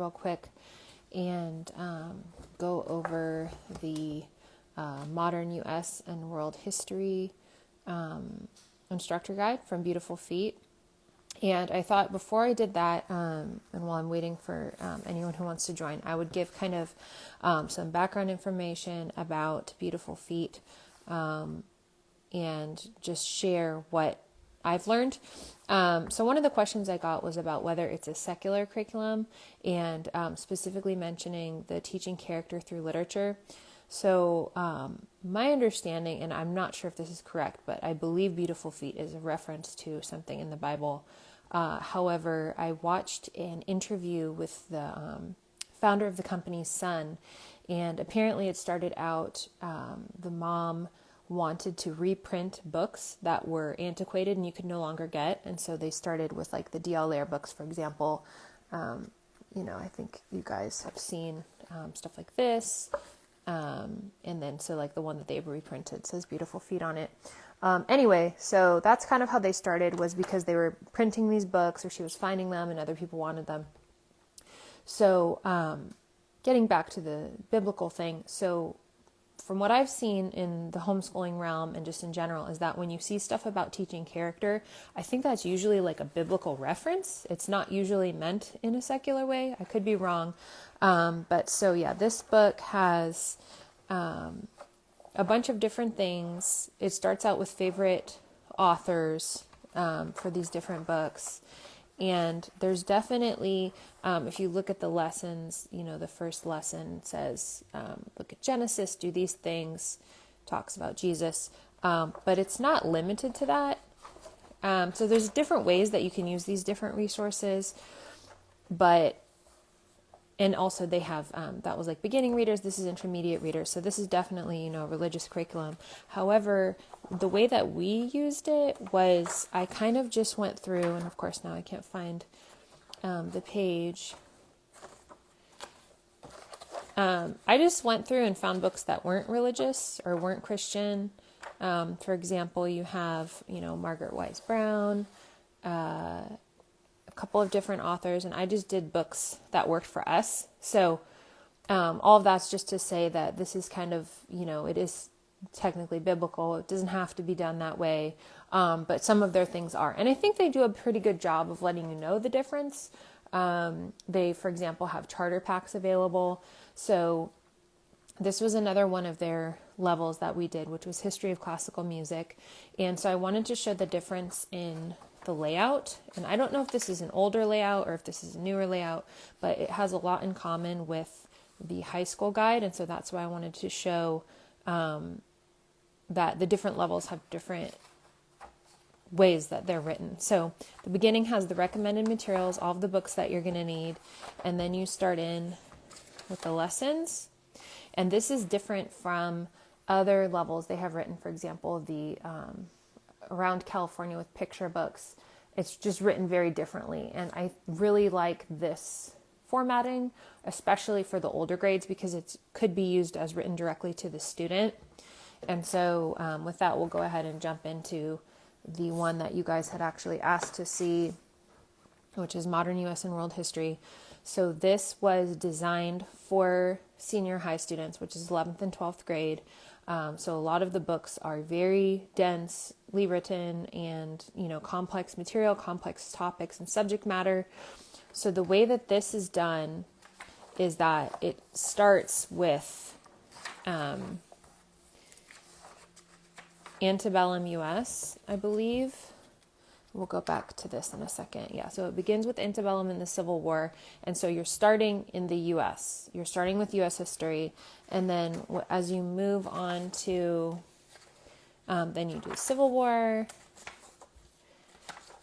real quick and go over the Modern U.S. and World History instructor guide from Beautiful Feet. And I thought before I did that, and while I'm waiting for anyone who wants to join, I would give kind of some background information about Beautiful Feet and just share what I've learned. So one of the questions I got was about whether it's a secular curriculum and specifically mentioning the teaching character through literature. So my understanding, and I'm not sure if this is correct, but I believe Beautiful Feet is a reference to something in the Bible. However, I watched an interview with the founder of the company's son, and apparently it started out, the mom wanted to reprint books that were antiquated and you could no longer get. And so they started with like the D.L. Lair books, for example. I think you guys have seen stuff like this. And then so like the one that they've reprinted says Beautiful Feet on it. Anyway, so that's kind of how they started, was because they were printing these books or she was finding them and other people wanted them. So getting back to the biblical thing. So from what I've seen in the homeschooling realm and just in general is that when you see stuff about teaching character, I think that's usually like a biblical reference. It's not usually meant in a secular way. I could be wrong. But so yeah, this book has a bunch of different things. It starts out with favorite authors for these different books. And there's definitely, if you look at the lessons, the first lesson says, look at Genesis, do these things, talks about Jesus. But it's not limited to that. So there's different ways that you can use these different resources. And also they have, that was like beginning readers, this is intermediate readers. So this is definitely, religious curriculum. However, the way that we used it was I kind of just went through, and of course now I can't find the page. I just went through and found books that weren't religious or weren't Christian. For example, you have, Margaret Wise Brown, a couple of different authors, and I just did books that worked for us. So all of that's just to say that this is kind of, it is technically biblical. It doesn't have to be done that way, but some of their things are. And I think they do a pretty good job of letting you know the difference. They, for example, have charter packs available. So this was another one of their levels that we did, which was History of Classical Music. And so I wanted to show the difference in the layout. And I don't know if this is an older layout or if this is a newer layout, but it has a lot in common with the high school guide. And so that's why I wanted to show that the different levels have different ways that they're written. So the beginning has the recommended materials, all of the books that you're going to need. And then you start in with the lessons. And this is different from other levels they have written. For example, the Around California with picture books. It's just written very differently. And I really like this formatting, especially for the older grades, because it could be used as written directly to the student. And so with that, we'll go ahead and jump into the one that you guys had actually asked to see, which is Modern U.S. and World History. So this was designed for senior high students, which is 11th and 12th grade. So a lot of the books are very densely written and, complex material, complex topics and subject matter. So the way that this is done is that it starts with antebellum U.S., I believe. We'll go back to this in a second. Yeah, so it begins with antebellum in the Civil War. And so you're starting in the U.S. You're starting with U.S. history. And then as you move on to, then you do Civil War.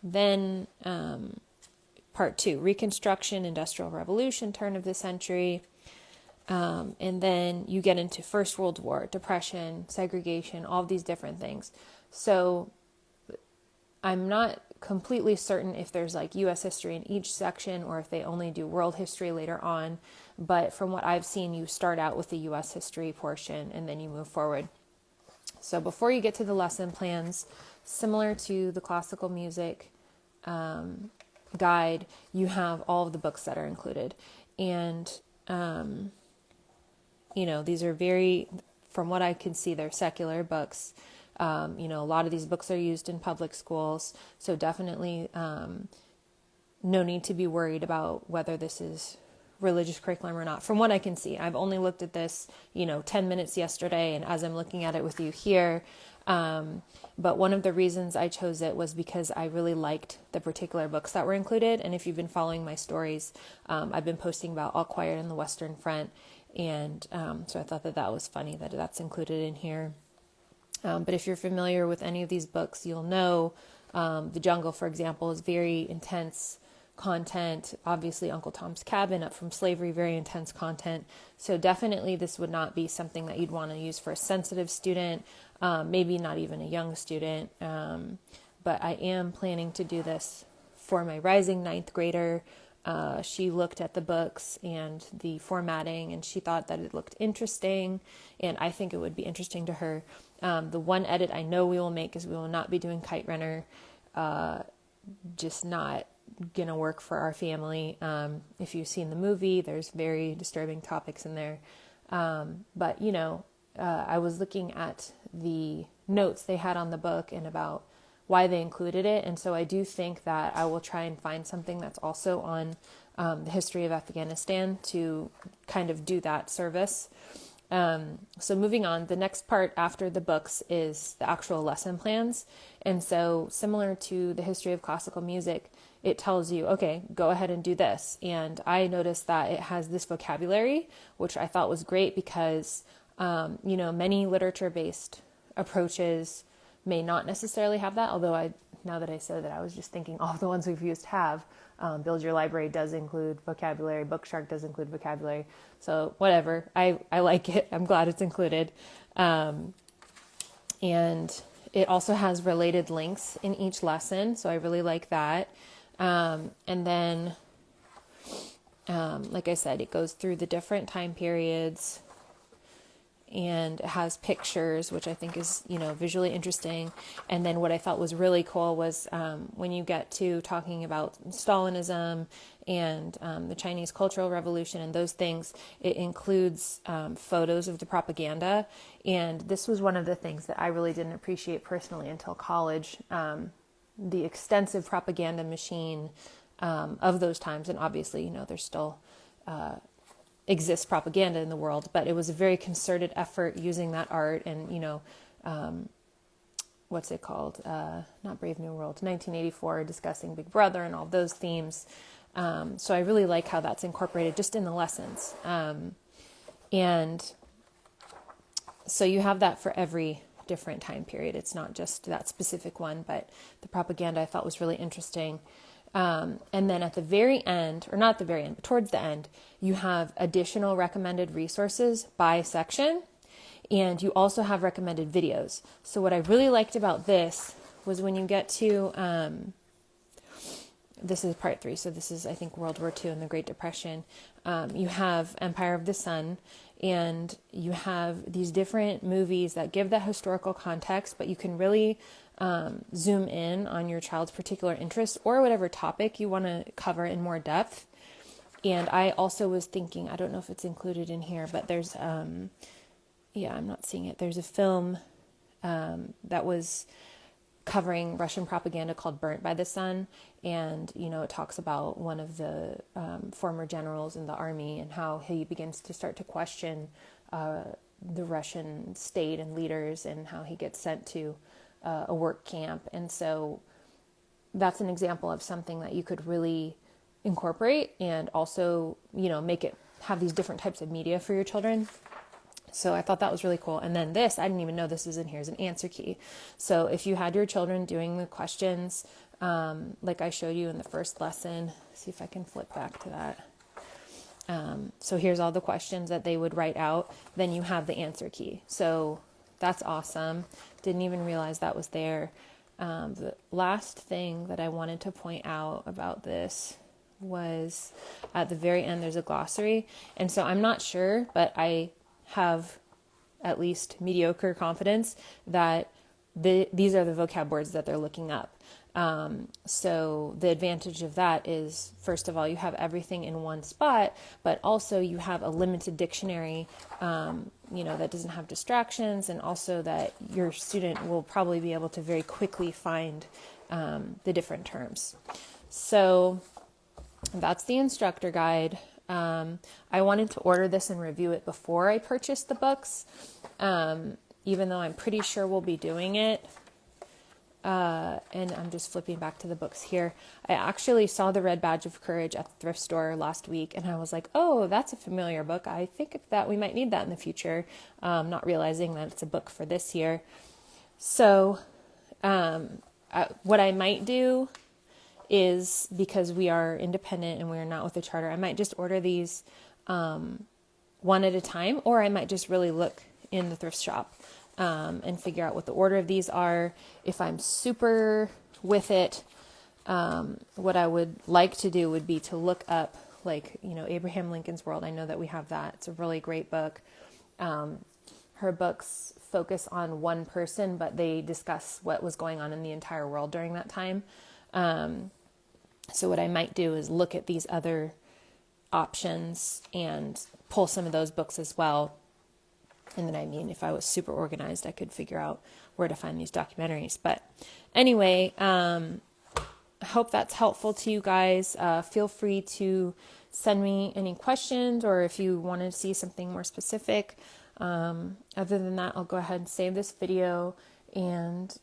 Then part 2, Reconstruction, Industrial Revolution, turn of the century. And then you get into First World War, Depression, segregation, all of these different things. So I'm not completely certain if there's like U.S. history in each section or if they only do world history later on. But from what I've seen, you start out with the U.S. history portion and then you move forward. So before you get to the lesson plans, similar to the classical music guide, you have all of the books that are included. And, these are from what I can see, they're secular books. A lot of these books are used in public schools. So definitely no need to be worried about whether this is religious curriculum or not. From what I can see, I've only looked at this, 10 minutes yesterday, and as I'm looking at it with you here, but one of the reasons I chose it was because I really liked the particular books that were included. And if you've been following my stories, I've been posting about All Quiet on the Western Front. And so I thought that was funny that that's included in here. But if you're familiar with any of these books, you'll know The Jungle, for example, is very intense content. Obviously, Uncle Tom's Cabin, Up from Slavery, very intense content. So definitely this would not be something that you'd want to use for a sensitive student, maybe not even a young student. But I am planning to do this for my rising ninth grader. She looked at the books and the formatting, and she thought that it looked interesting, and I think it would be interesting to her. The one edit I know we will make is we will not be doing Kite Runner. Just not gonna work for our family. If you've seen the movie, there's very disturbing topics in there. But I was looking at the notes they had on the book and about why they included it. And so I do think that I will try and find something that's also on the history of Afghanistan to kind of do that service. So moving on, the next part after the books is the actual lesson plans. And so similar to the history of classical music, it tells you, okay, go ahead and do this. And I noticed that it has this vocabulary, which I thought was great because, many literature-based approaches may not necessarily have that. Although now that I said that, I was just thinking all the ones we've used have. Build Your Library does include vocabulary. Bookshark does include vocabulary. So whatever, I like it. I'm glad it's included. And it also has related links in each lesson. So I really like that. And then, like I said, it goes through the different time periods, and it has pictures, which I think is, visually interesting. And then what I thought was really cool was when you get to talking about Stalinism and the Chinese Cultural Revolution and those things, it includes photos of the propaganda. And this was one of the things that I really didn't appreciate personally until college, the extensive propaganda machine of those times. And obviously, there's still exists propaganda in the world, but it was a very concerted effort using that art and, what's it called? Not Brave New World, 1984, discussing Big Brother and all those themes. So I really like how that's incorporated just in the lessons. And so you have that for every different time period. It's not just that specific one, but the propaganda I thought was really interesting. And then at the very end, or not the very end, but towards the end, you have additional recommended resources by section, and you also have recommended videos. So what I really liked about this was when you get to, this is part 3, so this is, I think, World War II and the Great Depression. You have Empire of the Sun, and you have these different movies that give that historical context, but you can really zoom in on your child's particular interest or whatever topic you want to cover in more depth. And I also was thinking, I don't know if it's included in here, but there's, I'm not seeing it. There's a film that was covering Russian propaganda called Burnt by the Sun. And, it talks about one of the former generals in the army and how he begins to start to question the Russian state and leaders and how he gets sent to a work camp. And so that's an example of something that you could really incorporate and also, make it have these different types of media for your children. So I thought that was really cool. And then this, I didn't even know this was in here, is an answer key. So if you had your children doing the questions, like I showed you in the first lesson, see if I can flip back to that. So here's all the questions that they would write out. Then you have the answer key. So that's awesome. Didn't even realize that was there. The last thing that I wanted to point out about this was at the very end, there's a glossary. And so I'm not sure, but I have at least mediocre confidence that these are the vocab words that they're looking up. So the advantage of that is, first of all, you have everything in one spot, but also you have a limited dictionary, that doesn't have distractions, and also that your student will probably be able to very quickly find the different terms. So that's the instructor guide. I wanted to order this and review it before I purchased the books, even though I'm pretty sure we'll be doing it. And I'm just flipping back to the books here. I actually saw The Red Badge of Courage at the thrift store last week, and I was like, oh, that's a familiar book. I think that we might need that in the future, not realizing that it's a book for this year. So what I might do is, because we are independent and we are not with a charter, I might just order these one at a time, or I might just really look in the thrift shop and figure out what the order of these are. If I'm super with it, what I would like to do would be to look up, Abraham Lincoln's World. I know that we have that. It's a really great book. Her books focus on one person, but they discuss what was going on in the entire world during that time. So what I might do is look at these other options and pull some of those books as well. And then, if I was super organized, I could figure out where to find these documentaries. But anyway, I hope that's helpful to you guys. Feel free to send me any questions, or if you want to see something more specific. Other than that, I'll go ahead and save this video. And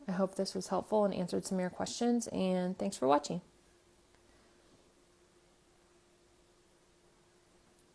I hope this was helpful and answered some of your questions. And thanks for watching.